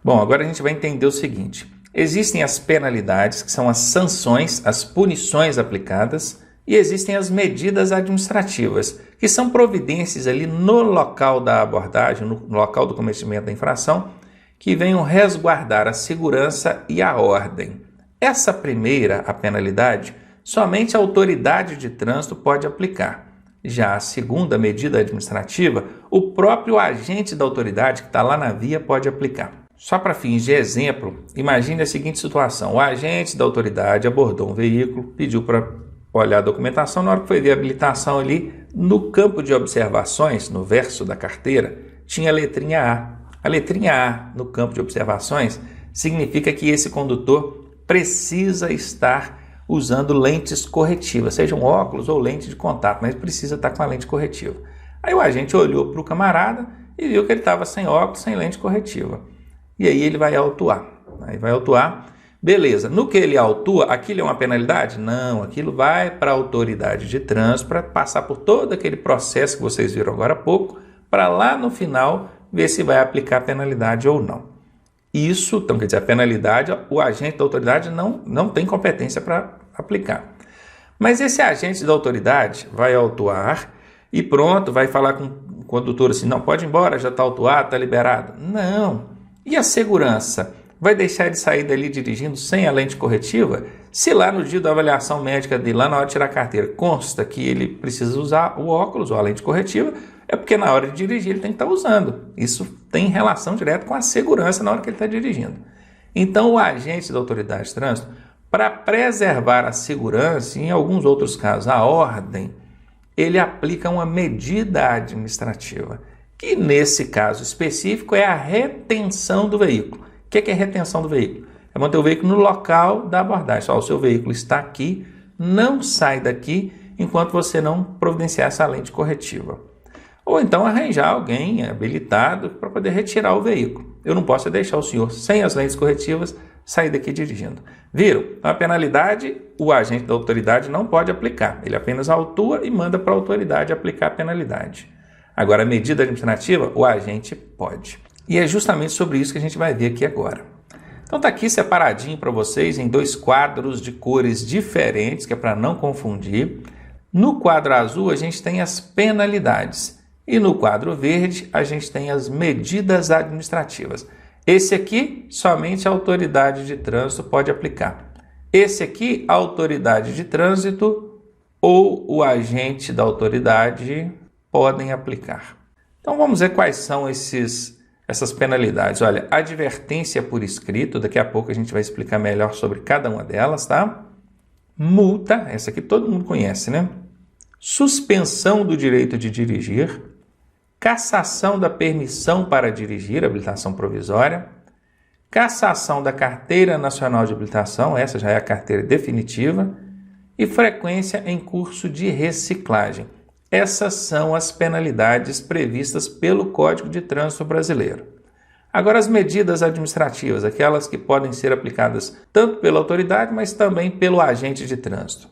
Bom, agora a gente vai entender o seguinte. Existem as penalidades, que são as sanções, as punições aplicadas, e existem as medidas administrativas, que são providências ali no local da abordagem, no local do cometimento da infração, que venham resguardar a segurança e a ordem. Essa primeira, a penalidade, somente a autoridade de trânsito pode aplicar. Já a segunda medida administrativa, o próprio agente da autoridade que está lá na via pode aplicar. Só para fins de exemplo, imagine a seguinte situação. O agente da autoridade abordou um veículo, pediu para olhar a documentação. Na hora que foi ver a habilitação ali, no campo de observações, no verso da carteira, tinha a letrinha A. A letrinha A no campo de observações significa que esse condutor precisa estar usando lentes corretivas, sejam óculos ou lente de contato, mas precisa estar com a lente corretiva. Aí o agente olhou para o camarada e viu que ele estava sem óculos, sem lente corretiva. E aí ele vai autuar. Beleza. No que ele autua, aquilo é uma penalidade? Não, aquilo vai para a autoridade de trânsito para passar por todo aquele processo que vocês viram agora há pouco, para lá no final ver se vai aplicar a penalidade ou não. Isso, então quer dizer, a penalidade, o agente da autoridade não tem competência para aplicar. Mas esse agente da autoridade vai autuar e pronto, vai falar com o condutor assim, não, pode ir embora, já está autuado, está liberado. Não. E a segurança? Vai deixar de sair dali dirigindo sem a lente corretiva? Se lá no dia da avaliação médica dele, lá na hora de tirar a carteira, consta que ele precisa usar o óculos ou a lente corretiva, é porque na hora de dirigir ele tem que estar usando. Isso tem relação direta com a segurança na hora que ele está dirigindo. Então o agente da autoridade de trânsito, para preservar a segurança e em alguns outros casos a ordem, ele aplica uma medida administrativa, que nesse caso específico é a retenção do veículo. O que é retenção do veículo? É manter o veículo no local da abordagem. Só o seu veículo está aqui, não sai daqui enquanto você não providenciar essa lente corretiva. Ou então arranjar alguém habilitado para poder retirar o veículo. Eu não posso deixar o senhor sem as lentes corretivas sair daqui dirigindo. Viram? A penalidade, o agente da autoridade não pode aplicar. Ele apenas autua e manda para a autoridade aplicar a penalidade. Agora, a medida administrativa, o agente pode. E é justamente sobre isso que a gente vai ver aqui agora. Então está aqui separadinho para vocês em dois quadros de cores diferentes, que é para não confundir. No quadro azul a gente tem as penalidades e no quadro verde a gente tem as medidas administrativas. Esse aqui somente a autoridade de trânsito pode aplicar. Esse aqui a autoridade de trânsito ou o agente da autoridade podem aplicar. Então vamos ver quais são essas penalidades. Olha, advertência por escrito, daqui a pouco a gente vai explicar melhor sobre cada uma delas, tá? Multa, essa aqui todo mundo conhece, né? Suspensão do direito de dirigir, cassação da permissão para dirigir, habilitação provisória, cassação da carteira nacional de habilitação, essa já é a carteira definitiva, e frequência em curso de reciclagem. Essas são as penalidades previstas pelo Código de Trânsito Brasileiro. Agora, as medidas administrativas, aquelas que podem ser aplicadas tanto pela autoridade, mas também pelo agente de trânsito.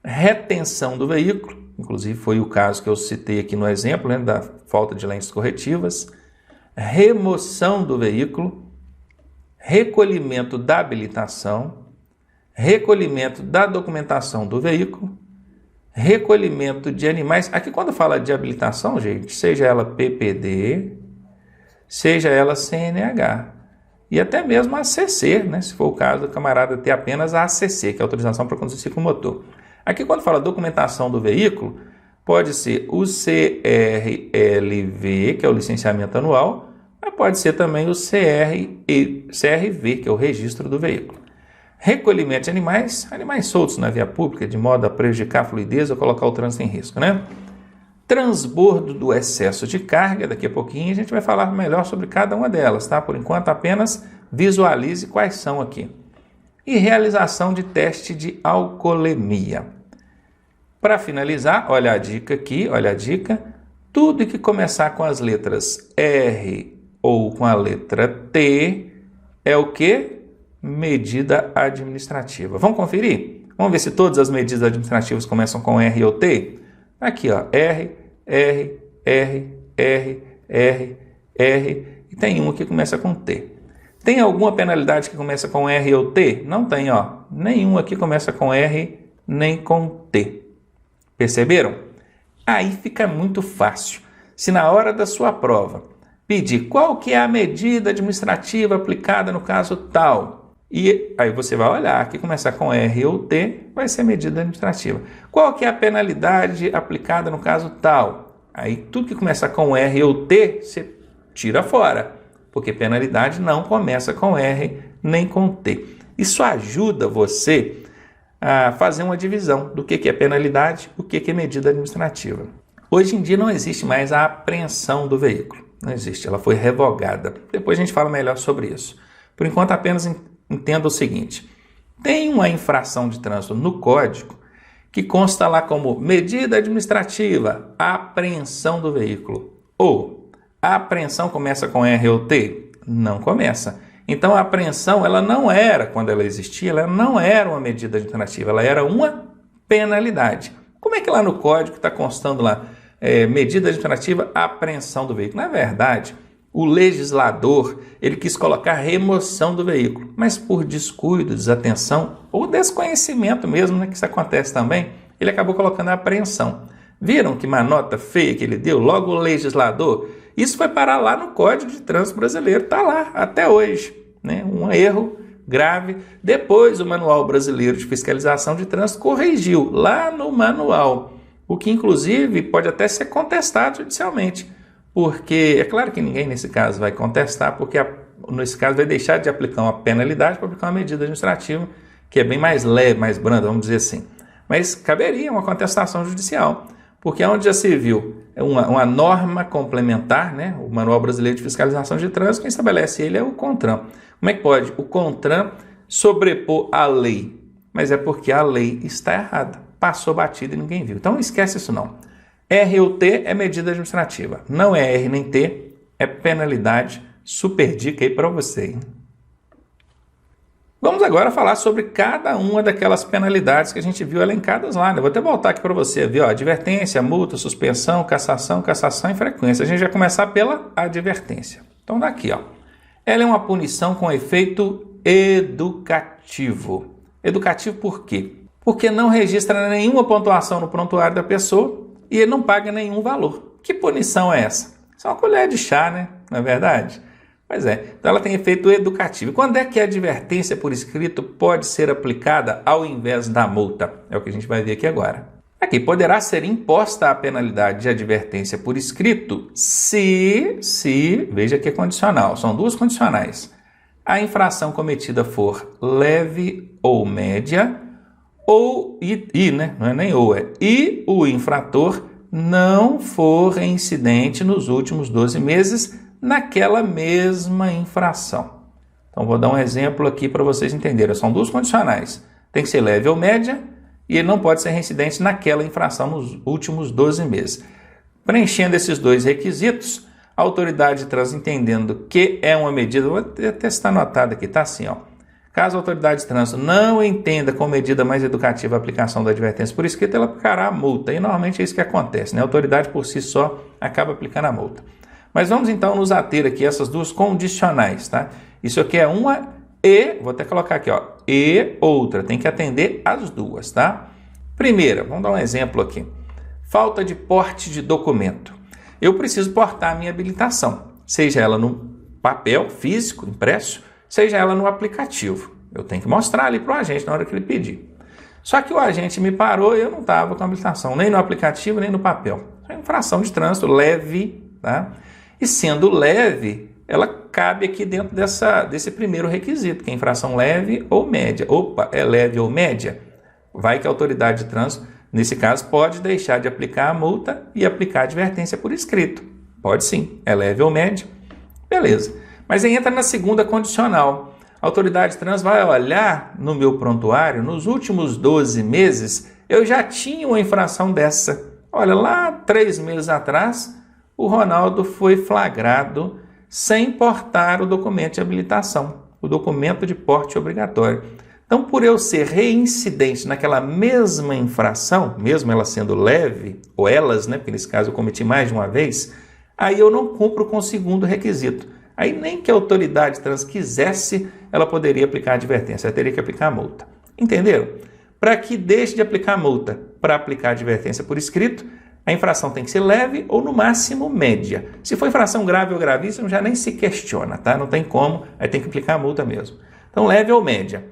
Retenção do veículo, inclusive foi o caso que eu citei aqui no exemplo, né, da falta de lentes corretivas. Remoção do veículo, recolhimento da habilitação, recolhimento da documentação do veículo, recolhimento de animais. Aqui quando fala de habilitação, gente, seja ela PPD, seja ela CNH e até mesmo a ACC, né? Se for o caso do camarada ter apenas a ACC, que é a autorização para conduzir ciclomotor. Aqui quando fala documentação do veículo, pode ser o CRLV, que é o licenciamento anual, mas pode ser também o CRV, que é o registro do veículo. Recolhimento de animais soltos na via pública, de modo a prejudicar a fluidez ou colocar o trânsito em risco, né? Transbordo do excesso de carga, daqui a pouquinho a gente vai falar melhor sobre cada uma delas, tá? Por enquanto apenas visualize quais são aqui. E realização de teste de alcoolemia. Para finalizar, olha a dica aqui, olha a dica. Tudo que começar com as letras R ou com a letra T é o quê? Medida administrativa. Vamos conferir? Vamos ver se todas as medidas administrativas começam com R ou T? Aqui, ó, R, R, R, R, R, R, e tem uma que começa com T. Tem alguma penalidade que começa com R ou T? Não tem, ó. Nenhum aqui começa com R nem com T. Perceberam? Aí fica muito fácil. Se na hora da sua prova pedir qual que é a medida administrativa aplicada no caso tal, e aí você vai olhar, aqui começar com R ou T, vai ser medida administrativa. Qual que é a penalidade aplicada no caso tal? Aí tudo que começar com R ou T, você tira fora, porque penalidade não começa com R nem com T. Isso ajuda você a fazer uma divisão do que é penalidade, o que é medida administrativa. Hoje em dia não existe mais a apreensão do veículo. Não existe, ela foi revogada. Depois a gente fala melhor sobre isso. Por enquanto, apenas entenda o seguinte. Tem uma infração de trânsito no código que consta lá como medida administrativa, apreensão do veículo. Ou a apreensão começa com R ou T? Não começa. Então a apreensão, ela não era, quando ela existia, ela não era uma medida administrativa, ela era uma penalidade. Como é que lá no código está constando lá, medida administrativa, apreensão do veículo? Na verdade, o legislador, ele quis colocar remoção do veículo, mas por descuido, desatenção ou desconhecimento mesmo, né, que isso acontece também, ele acabou colocando a apreensão. Viram que manota feia que ele deu? Logo o legislador, isso foi parar lá no Código de Trânsito Brasileiro, está lá até hoje, né? Um erro grave. Depois o Manual Brasileiro de Fiscalização de Trânsito corrigiu lá no manual, o que inclusive pode até ser contestado judicialmente, porque é claro que ninguém nesse caso vai contestar, porque nesse caso vai deixar de aplicar uma penalidade para aplicar uma medida administrativa, que é bem mais leve, mais branda, vamos dizer assim. Mas caberia uma contestação judicial, porque é onde já se viu uma norma complementar, né? O Manual Brasileiro de Fiscalização de Trânsito, quem estabelece ele é o CONTRAN. Como é que pode o CONTRAN sobrepor a lei? Mas é porque a lei está errada, passou batida e ninguém viu. Então não esquece isso não. R ou T é medida administrativa, não é R nem T, é penalidade. Super dica aí para você, hein? Vamos agora falar sobre cada uma daquelas penalidades que a gente viu elencadas lá, né? Vou até voltar aqui para você ver, ó, advertência, multa, suspensão, cassação e frequência. A gente vai começar pela advertência. Então daqui, ó. Ela é uma punição com efeito educativo. Educativo por quê? Porque não registra nenhuma pontuação no prontuário da pessoa e ele não paga nenhum valor. Que punição é essa? Isso é uma colher de chá, né? Não é verdade? Pois é, então ela tem efeito educativo. Quando é que a advertência por escrito pode ser aplicada ao invés da multa? É o que a gente vai ver aqui agora. Aqui, poderá ser imposta a penalidade de advertência por escrito se, veja que é condicional, são duas condicionais. A infração cometida for leve ou média, ou, né? Não é nem ou, e o infrator não for reincidente nos últimos 12 meses naquela mesma infração. Então, vou dar um exemplo aqui para vocês entenderem. São duas condicionais. Tem que ser leve ou média e ele não pode ser reincidente naquela infração nos últimos 12 meses. Preenchendo esses dois requisitos, a autoridade de trânsito entendendo que é uma medida, vou até estar anotado aqui, tá assim, ó. Caso a autoridade de trânsito não entenda como medida mais educativa a aplicação da advertência por escrito, ela aplicará a multa. E normalmente é isso que acontece, né? A autoridade por si só acaba aplicando a multa. Mas vamos então nos ater aqui a essas duas condicionais, tá? Isso aqui é uma e, vou até colocar aqui, ó, e outra. Tem que atender as duas, tá? Primeira, vamos dar um exemplo aqui. Falta de porte de documento. Eu preciso portar a minha habilitação, seja ela no papel físico, impresso, seja ela no aplicativo. Eu tenho que mostrar ali para o agente na hora que ele pedir. Só que o agente me parou e eu não estava com a habilitação, nem no aplicativo, nem no papel. É uma infração de trânsito leve, tá? E sendo leve, ela cabe aqui dentro desse primeiro requisito, que é infração leve ou média. Opa, é leve ou média? Vai que a autoridade de trânsito, nesse caso, pode deixar de aplicar a multa e aplicar a advertência por escrito. Pode sim, é leve ou média. Beleza. Mas aí entra na segunda condicional. A autoridade de trânsito vai olhar no meu prontuário, nos últimos 12 meses, eu já tinha uma infração dessa. Olha, lá 3 meses atrás, o Ronaldo foi flagrado sem portar o documento de habilitação, o documento de porte obrigatório. Então, por eu ser reincidente naquela mesma infração, mesmo ela sendo leve, ou elas, né, porque nesse caso eu cometi mais de uma vez, aí eu não cumpro com o segundo requisito. Aí nem que a autoridade trans quisesse, ela poderia aplicar a advertência, ela teria que aplicar a multa. Entenderam? Para que deixe de aplicar a multa para aplicar a advertência por escrito, a infração tem que ser leve ou, no máximo, média. Se for infração grave ou gravíssima, já nem se questiona, tá? Não tem como, aí tem que aplicar a multa mesmo. Então, leve ou média.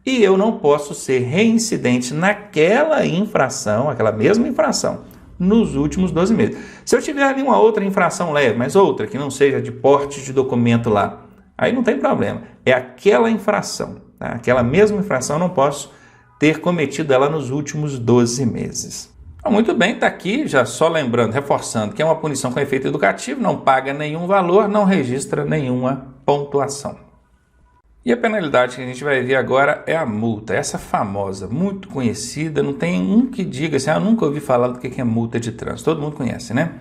E eu não posso ser reincidente naquela infração, aquela mesma infração, nos últimos 12 meses. Se eu tiver ali uma outra infração leve, mas outra que não seja de porte de documento lá, aí não tem problema. É aquela infração, tá? Aquela mesma infração eu não posso ter cometido ela nos últimos 12 meses. Muito bem, está aqui, já só lembrando, reforçando, que é uma punição com efeito educativo, não paga nenhum valor, não registra nenhuma pontuação. E a penalidade que a gente vai ver agora é a multa, essa famosa, muito conhecida, não tem um que diga assim, eu nunca ouvi falar do que é multa de trânsito, todo mundo conhece, né?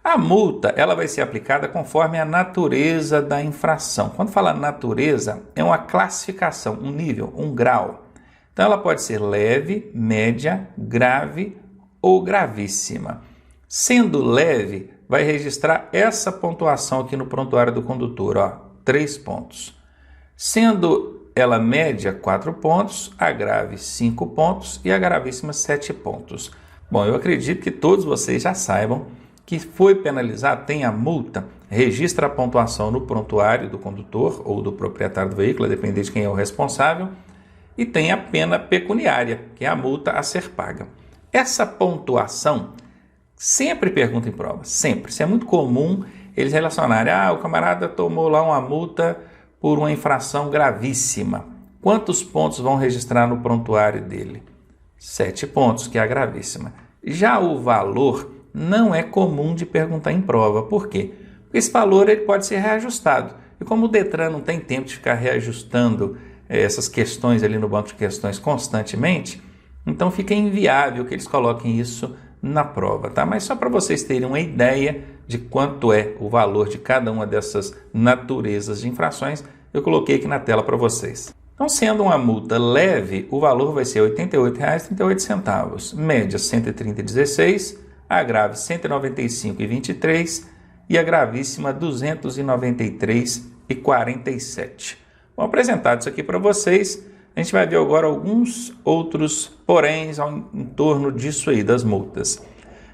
A multa, ela vai ser aplicada conforme a natureza da infração. Quando fala natureza, é uma classificação, um nível, um grau. Então ela pode ser leve, média, grave ou gravíssima. Sendo leve, vai registrar essa pontuação aqui no prontuário do condutor, ó, 3 pontos. Sendo ela média, 4 pontos, a grave, 5 pontos e a gravíssima, 7 pontos. Bom, eu acredito que todos vocês já saibam que foi penalizado, tem a multa, registra a pontuação no prontuário do condutor ou do proprietário do veículo, a depender de quem é o responsável, e tem a pena pecuniária, que é a multa a ser paga. Essa pontuação sempre pergunta em prova, sempre. Isso é muito comum eles relacionarem, o camarada tomou lá uma multa por uma infração gravíssima. Quantos pontos vão registrar no prontuário dele? 7 pontos, que é a gravíssima. Já o valor não é comum de perguntar em prova. Por quê? Porque esse valor ele pode ser reajustado. E como o Detran não tem tempo de ficar reajustando essas questões ali no banco de questões constantemente, então fica inviável que eles coloquem isso na prova, tá? Mas só para vocês terem uma ideia de quanto é o valor de cada uma dessas naturezas de infrações, eu coloquei aqui na tela para vocês. Então, sendo uma multa leve, o valor vai ser R$ 88,38, média R$ 130,16, a grave R$ 195,23 e a gravíssima R$ 293,47. Vou apresentar isso aqui para vocês. A gente vai ver agora alguns outros poréns em torno disso aí, das multas.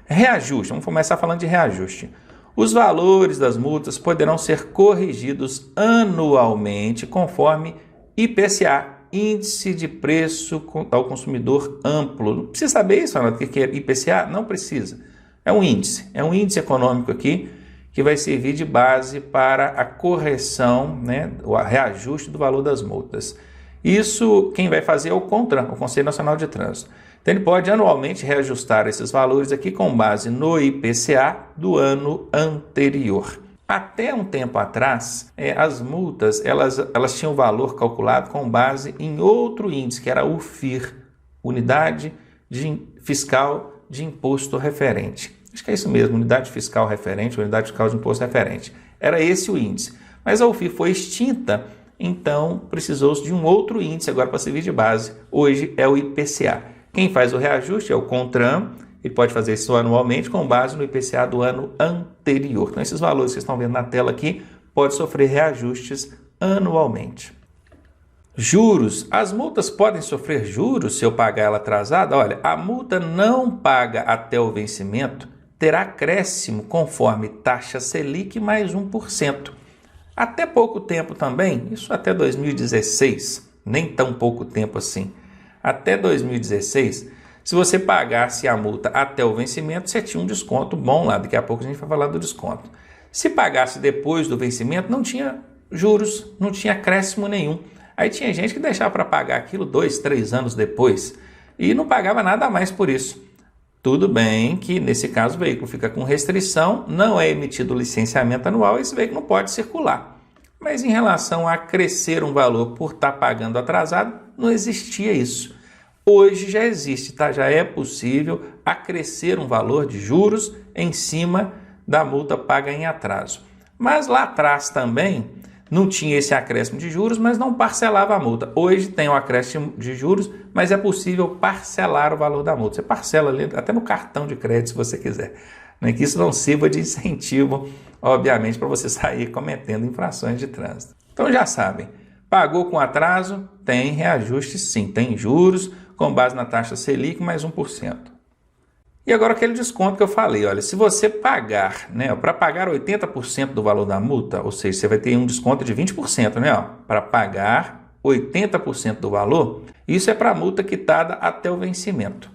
Reajuste, vamos começar falando de reajuste. Os valores das multas poderão ser corrigidos anualmente conforme IPCA, Índice de Preço ao Consumidor Amplo. Não precisa saber isso, Ronaldo, o que é IPCA? Não precisa. É um índice econômico aqui que vai servir de base para a correção, né, o reajuste do valor das multas. Isso quem vai fazer é o CONTRAN, o Conselho Nacional de Trânsito. Então ele pode anualmente reajustar esses valores aqui com base no IPCA do ano anterior. Até um tempo atrás, as multas elas tinham valor calculado com base em outro índice, que era o UFIR, Unidade Fiscal de Imposto Referente. Acho que é isso mesmo, Unidade Fiscal Referente, Unidade Fiscal de Imposto Referente. Era esse o índice. Mas a UFIR foi extinta, então precisou-se de um outro índice agora para servir de base. Hoje é o IPCA. Quem faz o reajuste é o CONTRAN, ele pode fazer isso anualmente com base no IPCA do ano anterior. Então esses valores que vocês estão vendo na tela aqui podem sofrer reajustes anualmente. Juros. As multas podem sofrer juros se eu pagar ela atrasada? Olha, a multa não paga até o vencimento terá acréscimo conforme taxa Selic mais 1%. Até pouco tempo também, isso até 2016, nem tão pouco tempo assim. Até 2016, se você pagasse a multa até o vencimento, você tinha um desconto bom lá. Daqui a pouco a gente vai falar do desconto. Se pagasse depois do vencimento, não tinha juros, não tinha acréscimo nenhum. Aí tinha gente que deixava para pagar aquilo 2, 3 anos depois e não pagava nada a mais por isso. Tudo bem que, nesse caso, o veículo fica com restrição, não é emitido licenciamento anual e esse veículo não pode circular. Mas em relação a crescer um valor por estar pagando atrasado, não existia isso. Hoje já existe, tá? Já é possível acrescer um valor de juros em cima da multa paga em atraso. Mas lá atrás também não tinha esse acréscimo de juros, mas não parcelava a multa. Hoje tem o acréscimo de juros, mas é possível parcelar o valor da multa. Você parcela ali, até no cartão de crédito, se você quiser. né? Que isso não sirva de incentivo, obviamente, para você sair cometendo infrações de trânsito. Então já sabem, pagou com atraso, tem reajuste sim, tem juros com base na taxa Selic mais 1%. E agora aquele desconto que eu falei, olha, se você pagar, né, para pagar 80% do valor da multa, ou seja, você vai ter um desconto de 20%, né, para pagar 80% do valor, isso é para a multa quitada até o vencimento.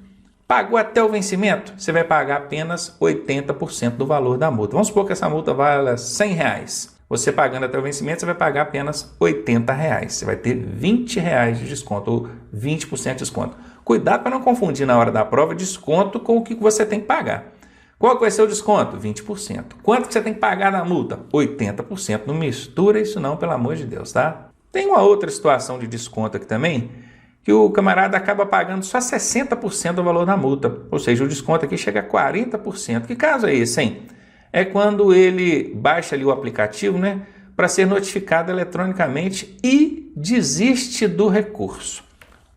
Pagou até o vencimento, você vai pagar apenas 80% do valor da multa. Vamos supor que essa multa vale R$100. Você pagando até o vencimento, você vai pagar apenas R$80. Você vai ter R$20 de desconto, ou 20% de desconto. Cuidado para não confundir na hora da prova desconto com o que você tem que pagar. Qual que vai ser o desconto? 20%. Quanto que você tem que pagar na multa? 80%. Não mistura isso não, pelo amor de Deus, tá? Tem uma outra situação de desconto aqui também, que o camarada acaba pagando só 60% do valor da multa. Ou seja, o desconto aqui chega a 40%. Que caso é esse, hein? É quando ele baixa ali o aplicativo, né, para ser notificado eletronicamente e desiste do recurso.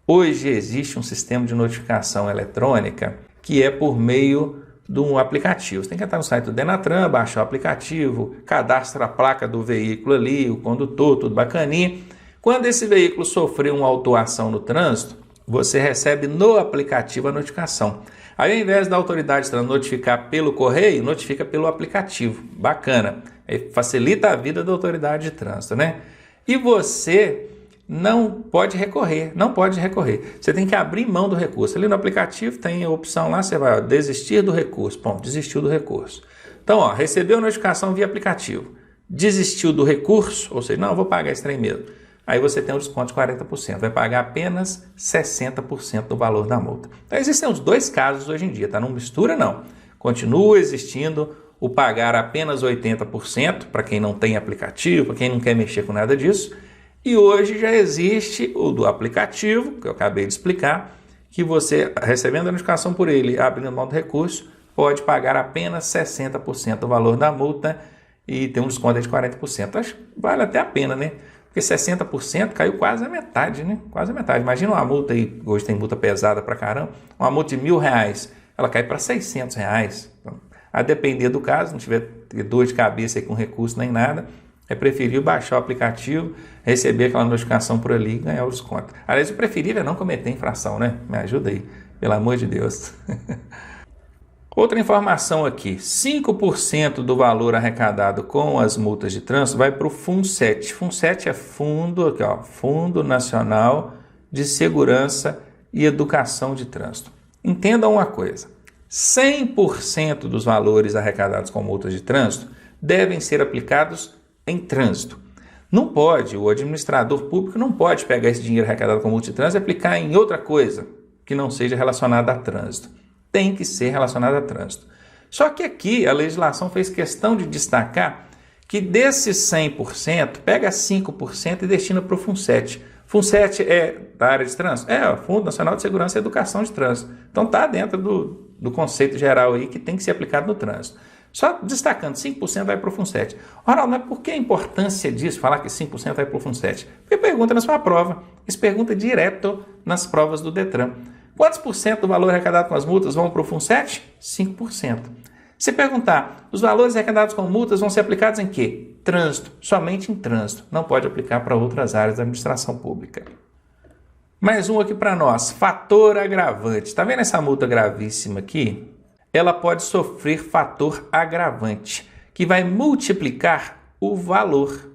Hoje existe um sistema de notificação eletrônica que é por meio de um aplicativo. Você tem que entrar no site do Denatran, baixar o aplicativo, cadastra a placa do veículo ali, o condutor, tudo bacaninha. Quando esse veículo sofrer uma autuação no trânsito, você recebe no aplicativo a notificação. Aí, ao invés da autoridade notificar pelo correio, notifica pelo aplicativo. Bacana. Aí facilita a vida da autoridade de trânsito, né? E você não pode recorrer, Você tem que abrir mão do recurso. Ali no aplicativo tem a opção lá, você vai desistir do recurso. Bom, desistiu do recurso. Então, recebeu a notificação via aplicativo. Desistiu do recurso, ou seja, não, eu vou pagar esse trem mesmo. Aí você tem um desconto de 40%, vai pagar apenas 60% do valor da multa. Então existem os dois casos hoje em dia, tá? Não mistura não. Continua existindo o pagar apenas 80% para quem não tem aplicativo, para quem não quer mexer com nada disso. E hoje já existe o do aplicativo, que eu acabei de explicar, que você, recebendo a notificação por ele, abrindo mão do recurso, pode pagar apenas 60% do valor da multa e ter um desconto de 40%. Acho que vale até a pena, né? Porque 60% caiu quase a metade, né? Quase a metade. Imagina uma multa aí, hoje tem multa pesada pra caramba, uma multa de R$1.000, ela cai para R$600. Então, a depender do caso, não tiver dor de cabeça aí com recurso nem nada, é preferível baixar o aplicativo, receber aquela notificação por ali e ganhar o desconto. Aliás, o preferível é não cometer infração, né? Me ajuda aí, pelo amor de Deus. Outra informação aqui, 5% do valor arrecadado com as multas de trânsito vai para o FUNSET. FUNSET é Fundo Nacional de Segurança e Educação de Trânsito. Entendam uma coisa, 100% dos valores arrecadados com multas de trânsito devem ser aplicados em trânsito. Não pode, o administrador público não pode pegar esse dinheiro arrecadado com multa de trânsito e aplicar em outra coisa que não seja relacionada a trânsito. Tem que ser relacionado a trânsito. Só que aqui a legislação fez questão de destacar que desses 100%, pega 5% e destina para o FUNSET. FUNSET é da área de trânsito? É, o Fundo Nacional de Segurança e Educação de Trânsito. Então está dentro do conceito geral aí que tem que ser aplicado no trânsito. Só destacando, 5% vai para o FUNSET. Ronaldo, mas por que a importância disso, falar que 5% vai para o FUNSET? Porque pergunta na sua prova. Isso pergunta direto nas provas do Detran. Quantos por cento do valor arrecadado com as multas vão para o FUNSET? 5%. Se perguntar, os valores arrecadados com multas vão ser aplicados em quê? Trânsito, somente em trânsito. Não pode aplicar para outras áreas da administração pública. Mais um aqui para nós, fator agravante. Está vendo essa multa gravíssima aqui? Ela pode sofrer fator agravante, que vai multiplicar o valor.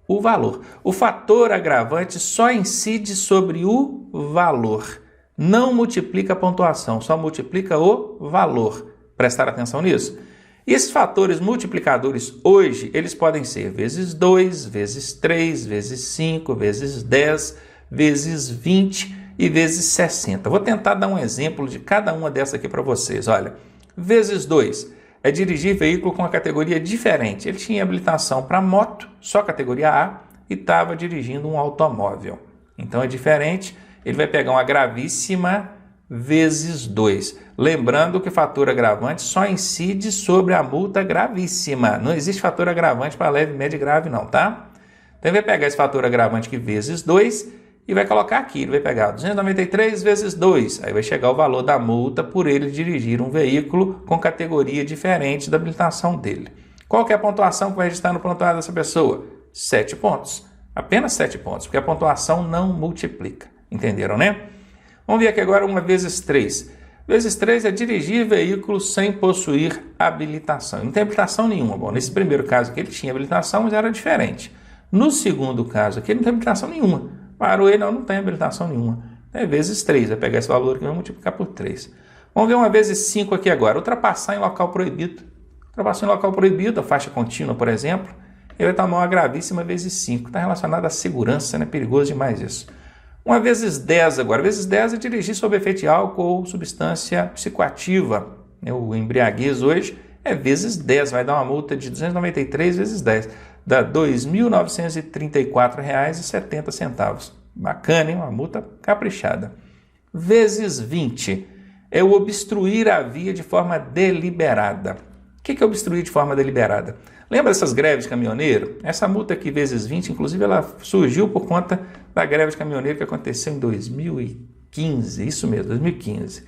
O fator agravante só incide sobre o valor. Não multiplica a pontuação, só multiplica o valor. Prestar atenção nisso? E esses fatores multiplicadores hoje, eles podem ser vezes 2, vezes 3, vezes 5, vezes 10, vezes 20 e vezes 60. Vou tentar dar um exemplo de cada uma dessas aqui para vocês. Olha, vezes 2 é dirigir veículo com uma categoria diferente. Ele tinha habilitação para moto, só categoria A, e estava dirigindo um automóvel. Então é diferente. Ele vai pegar uma gravíssima vezes 2. Lembrando que o fator agravante só incide sobre a multa gravíssima. Não existe fator agravante para leve, médio e grave não, tá? Então ele vai pegar esse fator agravante aqui vezes 2 e vai colocar aqui. Ele vai pegar 293 vezes 2, aí vai chegar o valor da multa por ele dirigir um veículo com categoria diferente da habilitação dele. Qual que é a pontuação que vai registrar no prontuário dessa pessoa? 7 pontos. Apenas 7 pontos, porque a pontuação não multiplica. Entenderam, né? Vamos ver aqui agora uma vezes 3. Vezes 3 é dirigir veículo sem possuir habilitação. Ele não tem habilitação nenhuma. Bom, nesse primeiro caso aqui ele tinha habilitação, mas era diferente. No segundo caso aqui ele não tem habilitação nenhuma. Parou ele, não tem habilitação nenhuma. É vezes 3, vai pegar esse valor aqui e vai multiplicar por 3. Vamos ver uma vezes 5 aqui agora. Ultrapassar em local proibido. Ultrapassar em local proibido, a faixa contínua, por exemplo, ele vai tomar uma gravíssima vezes 5. Está relacionado à segurança, né? Perigoso demais isso. Uma vezes 10 agora. Vezes 10 é dirigir sob efeito de álcool ou substância psicoativa. O embriaguez hoje é vezes 10. Vai dar uma multa de 293 vezes 10. Dá R$ 2.934,70. Bacana, hein? Uma multa caprichada. Vezes 20 é o obstruir a via de forma deliberada. O que é obstruir de forma deliberada? Lembra essas greves de caminhoneiro? Essa multa aqui, vezes 20, inclusive, ela surgiu por conta da greve de caminhoneiro que aconteceu em 2015, isso mesmo, 2015.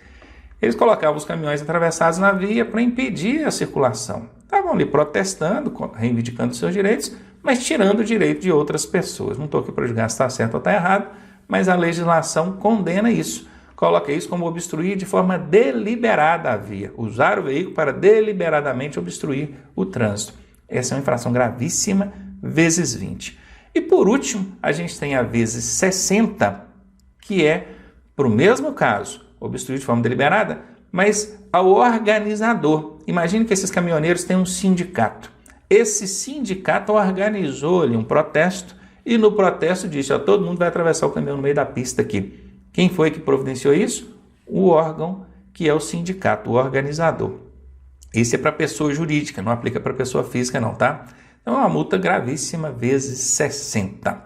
Eles colocavam os caminhões atravessados na via para impedir a circulação. Estavam ali protestando, reivindicando seus direitos, mas tirando o direito de outras pessoas. Não estou aqui para julgar se está certo ou está errado, mas a legislação condena isso. Coloca isso como obstruir de forma deliberada a via. Usar o veículo para deliberadamente obstruir o trânsito. Essa é uma infração gravíssima, vezes 20. E por último, a gente tem a vezes 60, que é, para o mesmo caso, obstruir de forma deliberada, mas ao organizador. Imagine que esses caminhoneiros têm um sindicato. Esse sindicato organizou-lhe um protesto e no protesto disse, todo mundo vai atravessar o caminhão no meio da pista aqui. Quem foi que providenciou isso? O órgão que é o sindicato, o organizador. Esse é para pessoa jurídica, não aplica para pessoa física não, tá? Então é uma multa gravíssima vezes 60.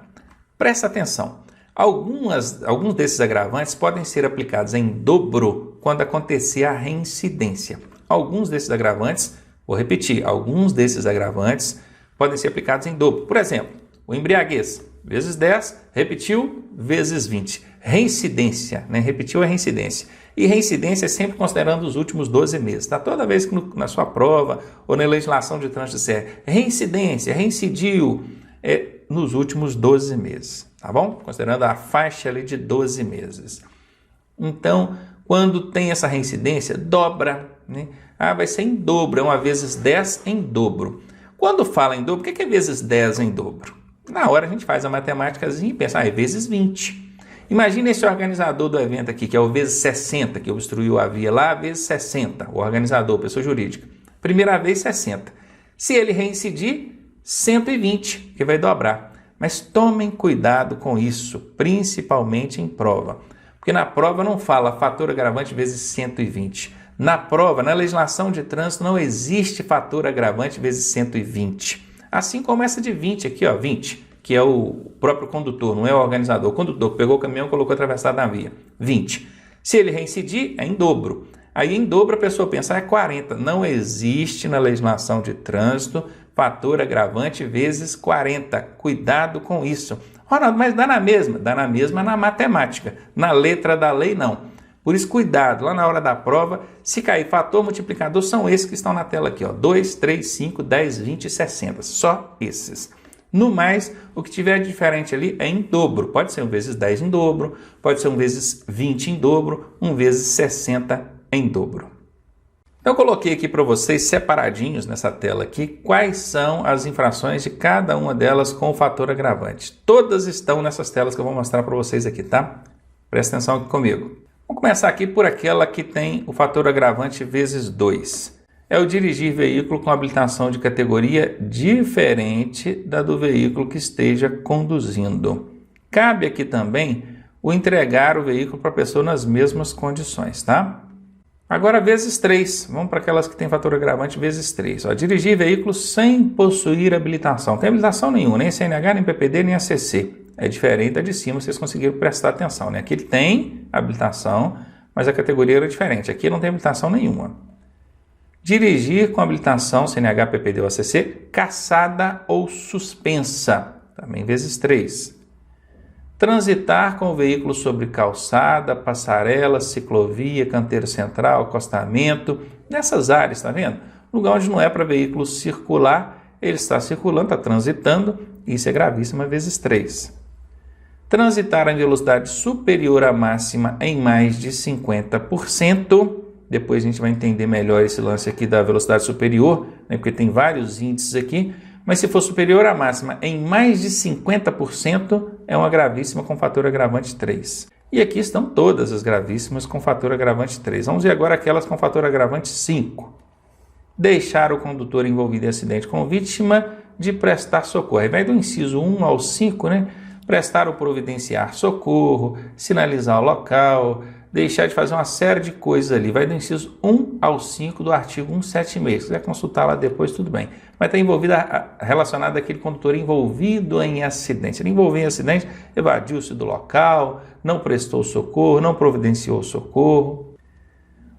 Presta atenção. Alguns desses agravantes podem ser aplicados em dobro quando acontecer a reincidência. Alguns desses agravantes, vou repetir, alguns desses agravantes podem ser aplicados em dobro. Por exemplo, o embriaguez, vezes 10, repetiu, vezes 20. Reincidência, né? Repetiu a reincidência. E reincidência é sempre considerando os últimos 12 meses. Tá? Toda vez que na sua prova ou na legislação de trânsito disser reincidência, reincidiu, é nos últimos 12 meses. Tá bom? Considerando a faixa ali de 12 meses. Então, quando tem essa reincidência, dobra. Né? Vai ser em dobro, é uma vezes 10 em dobro. Quando fala em dobro, o que é vezes 10 em dobro? Na hora a gente faz a matemáticazinha e pensa, é vezes 20. Imagina esse organizador do evento aqui, que é o vezes 60, que obstruiu a via lá, vezes 60, o organizador, pessoa jurídica. Primeira vez, 60. Se ele reincidir, 120, que vai dobrar. Mas tomem cuidado com isso, principalmente em prova. Porque na prova não fala fator agravante vezes 120. Na prova, na legislação de trânsito, não existe fator agravante vezes 120. Assim como essa de 20 aqui, 20. Que é o próprio condutor, não é o organizador. O condutor pegou o caminhão e colocou atravessado na via. 20. Se ele reincidir, é em dobro. Aí em dobro a pessoa pensa, é 40. Não existe na legislação de trânsito fator agravante vezes 40. Cuidado com isso. Ronaldo, mas dá na mesma? Dá na mesma na matemática. Na letra da lei, não. Por isso, cuidado. Lá na hora da prova, se cair fator multiplicador, são esses que estão na tela aqui. 2, 3, 5, 10, 20 e 60. Só esses. No mais, o que tiver de diferente ali é em dobro. Pode ser um vezes 10 em dobro, pode ser um vezes 20 em dobro, um vezes 60 em dobro. Eu coloquei aqui para vocês separadinhos nessa tela aqui quais são as infrações de cada uma delas com o fator agravante. Todas estão nessas telas que eu vou mostrar para vocês aqui, tá? Presta atenção aqui comigo. Vamos começar aqui por aquela que tem o fator agravante vezes 2. É o dirigir veículo com habilitação de categoria diferente da do veículo que esteja conduzindo. Cabe aqui também o entregar o veículo para a pessoa nas mesmas condições, tá? Agora, vezes 3. Vamos para aquelas que tem fator agravante vezes 3. Dirigir veículo sem possuir habilitação. Não tem habilitação nenhuma, nem CNH, nem PPD, nem ACC. É diferente da de cima, vocês conseguiram prestar atenção, né? Aqui ele tem habilitação, mas a categoria era diferente. Aqui não tem habilitação nenhuma. Dirigir com habilitação CNH, PPD ou ACC, cassada ou suspensa, também vezes 3. Transitar com o veículo sobre calçada, passarela, ciclovia, canteiro central, acostamento, nessas áreas, tá vendo? Lugar onde não é para veículo circular, ele está circulando, está transitando, isso é gravíssima vezes 3. Transitar em velocidade superior à máxima em mais de 50%, depois a gente vai entender melhor esse lance aqui da velocidade superior, né, porque tem vários índices aqui, mas se for superior à máxima em mais de 50%, é uma gravíssima com fator agravante 3. E aqui estão todas as gravíssimas com fator agravante 3. Vamos ver agora aquelas com fator agravante 5. Deixar o condutor envolvido em acidente com vítima de prestar socorro. Aí vai do inciso 1 ao 5, né? Prestar ou providenciar socorro, sinalizar o local, deixar de fazer uma série de coisas ali. Vai do inciso 1 ao 5 do artigo 176. Se quiser consultar lá depois, tudo bem. Mas está envolvida, relacionado àquele condutor envolvido em acidente. Ele envolveu em acidente, evadiu-se do local, não prestou socorro, não providenciou socorro.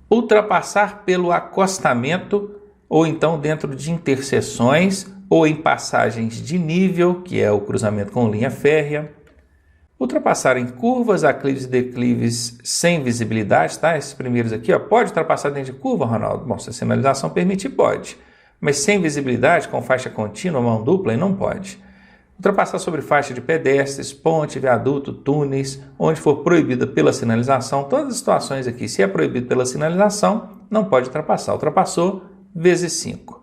Ultrapassar pelo acostamento ou então dentro de interseções ou em passagens de nível, que é o cruzamento com linha férrea. Ultrapassar em curvas, aclives e declives sem visibilidade, tá? Esses primeiros aqui, ó, pode ultrapassar dentro de curva, Ronaldo? Bom, se a sinalização permitir, pode. Mas sem visibilidade, com faixa contínua, mão dupla, aí não pode. Ultrapassar sobre faixa de pedestres, ponte, viaduto, túneis, onde for proibida pela sinalização, todas as situações aqui, se é proibido pela sinalização, não pode ultrapassar. Ultrapassou, vezes 5.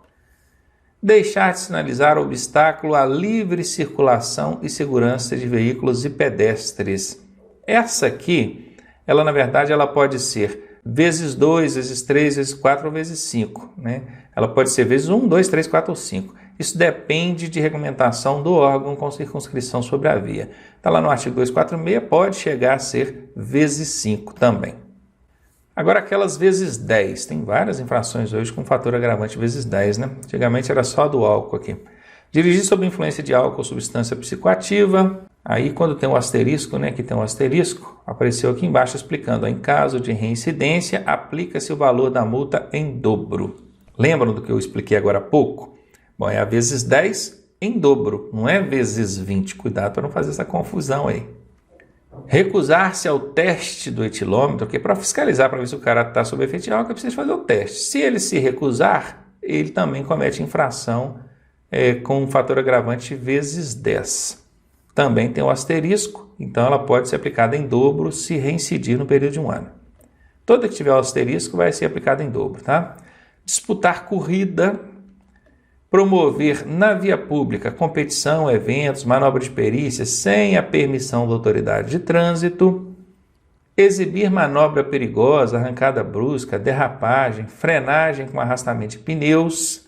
Deixar de sinalizar obstáculo à livre circulação e segurança de veículos e pedestres. Essa aqui, ela na verdade ela pode ser vezes 2, vezes 3, vezes 4 ou vezes 5. Né? Ela pode ser vezes 1, 2, 3, 4 ou 5. Isso depende de regulamentação do órgão com circunscrição sobre a via. Está lá no artigo 246, pode chegar a ser vezes 5 também. Agora aquelas vezes 10, tem várias infrações hoje com fator agravante vezes 10, né? Antigamente era só do álcool aqui. Dirigir sob influência de álcool ou substância psicoativa, aí quando tem um asterisco, né, que tem um asterisco, apareceu aqui embaixo explicando, ó, em caso de reincidência, aplica-se o valor da multa em dobro. Lembram do que eu expliquei agora há pouco? Bom, é a vezes 10 em dobro, não é vezes 20, cuidado para não fazer essa confusão aí. Recusar-se ao teste do etilômetro, que é para fiscalizar, para ver se o cara está sob efeito de álcool, é preciso fazer o teste. Se ele se recusar, ele também comete infração com um fator agravante vezes 10. Também tem o asterisco, então ela pode ser aplicada em dobro se reincidir no período de 1 ano. Toda que tiver o asterisco vai ser aplicada em dobro, tá? Disputar corrida, promover na via pública competição, eventos, manobra de perícia sem a permissão da autoridade de trânsito, exibir manobra perigosa, arrancada brusca, derrapagem, frenagem com arrastamento de pneus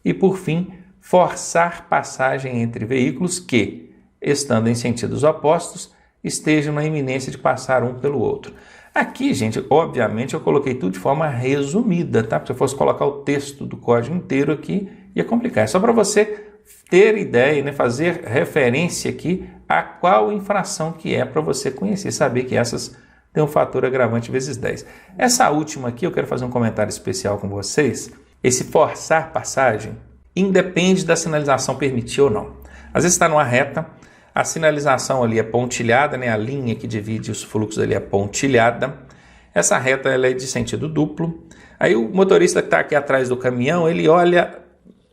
e, por fim, forçar passagem entre veículos que, estando em sentidos opostos, estejam na iminência de passar um pelo outro. Aqui, gente, obviamente eu coloquei tudo de forma resumida, tá? Se eu fosse colocar o texto do código inteiro aqui, ia complicar. É só para você ter ideia, né? Fazer referência aqui a qual infração que é para você conhecer, saber que essas têm um fator agravante vezes 10. Essa última aqui, eu quero fazer um comentário especial com vocês. Esse forçar passagem independe da sinalização permitir ou não. Às vezes está numa reta, a sinalização ali é pontilhada, né? A linha que divide os fluxos ali é pontilhada. Essa reta ela é de sentido duplo. Aí o motorista que está aqui atrás do caminhão, ele olha,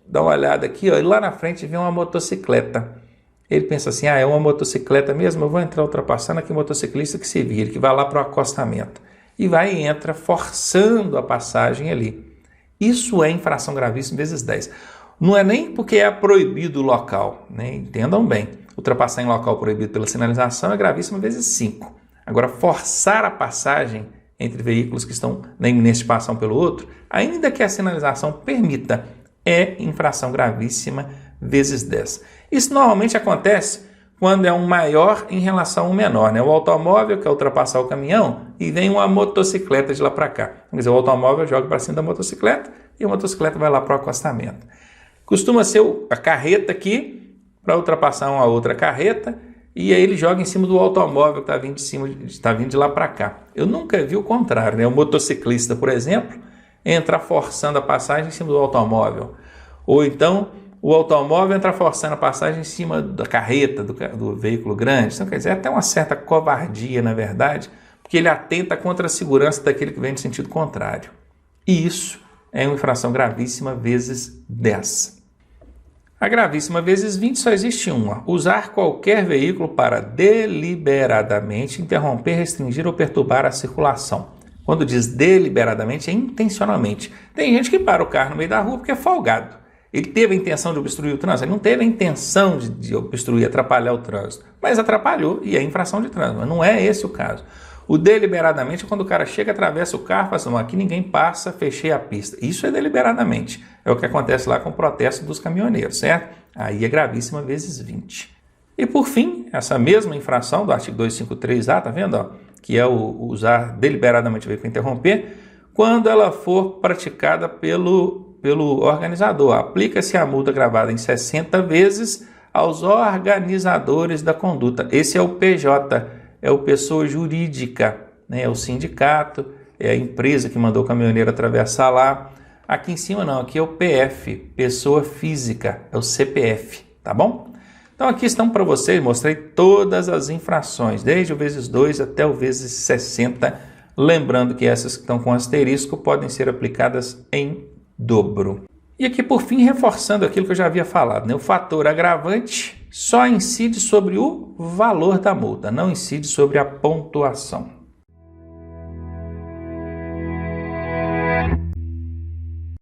dá uma olhada aqui, ó, e lá na frente vem uma motocicleta. Ele pensa assim, é uma motocicleta mesmo, eu vou entrar ultrapassando aqui, motociclista que se vire, que vai lá para o acostamento. E vai e entra forçando a passagem ali. Isso é infração gravíssima vezes 10. Não é nem porque é proibido o local, né? Entendam bem. Ultrapassar em local proibido pela sinalização é gravíssima vezes 5. Agora, forçar a passagem entre veículos que estão na iminência de passar um pelo outro, ainda que a sinalização permita, é infração gravíssima vezes 10. Isso normalmente acontece quando é um maior em relação a um menor, né? O automóvel quer ultrapassar o caminhão e vem uma motocicleta de lá para cá. Quer dizer, o automóvel joga para cima da motocicleta e a motocicleta vai lá para o acostamento. Costuma ser a carreta aqui para ultrapassar uma outra carreta e aí ele joga em cima do automóvel que está vindo de lá para cá. Eu nunca vi o contrário, né? O motociclista, por exemplo, entrar forçando a passagem em cima do automóvel. Ou então o automóvel entra forçando a passagem em cima da carreta do veículo grande. Então, quer dizer, até uma certa covardia, na verdade, porque ele atenta contra a segurança daquele que vem no sentido contrário. E isso é uma infração gravíssima vezes 10. A gravíssima vezes 20 só existe uma: usar qualquer veículo para deliberadamente interromper, restringir ou perturbar a circulação. Quando diz deliberadamente, é intencionalmente. Tem gente que para o carro no meio da rua porque é folgado. Ele teve a intenção de obstruir o trânsito? Ele não teve a intenção de obstruir, atrapalhar o trânsito, mas atrapalhou e é infração de trânsito. Mas não é esse o caso. O deliberadamente é quando o cara chega, atravessa o carro, fala assim: aqui ninguém passa, fechei a pista. Isso é deliberadamente. É o que acontece lá com o protesto dos caminhoneiros, certo? Aí é gravíssima vezes 20. E por fim, essa mesma infração do artigo 253A, tá vendo? Ó, que é o usar deliberadamente o veículo interromper, quando ela for praticada pelo organizador. Aplica-se a multa gravada em 60 vezes aos organizadores da conduta. Esse é o PJ, é o pessoa jurídica, né? É o sindicato, é a empresa que mandou o caminhoneiro atravessar lá. Aqui em cima não, aqui é o PF, pessoa física, é o CPF, tá bom? Então aqui estão para vocês, mostrei todas as infrações, desde o vezes 2 até o vezes 60, lembrando que essas que estão com asterisco podem ser aplicadas em dobro. E aqui, por fim, reforçando aquilo que eu já havia falado, né? O fator agravante só incide sobre o valor da multa, não incide sobre a pontuação.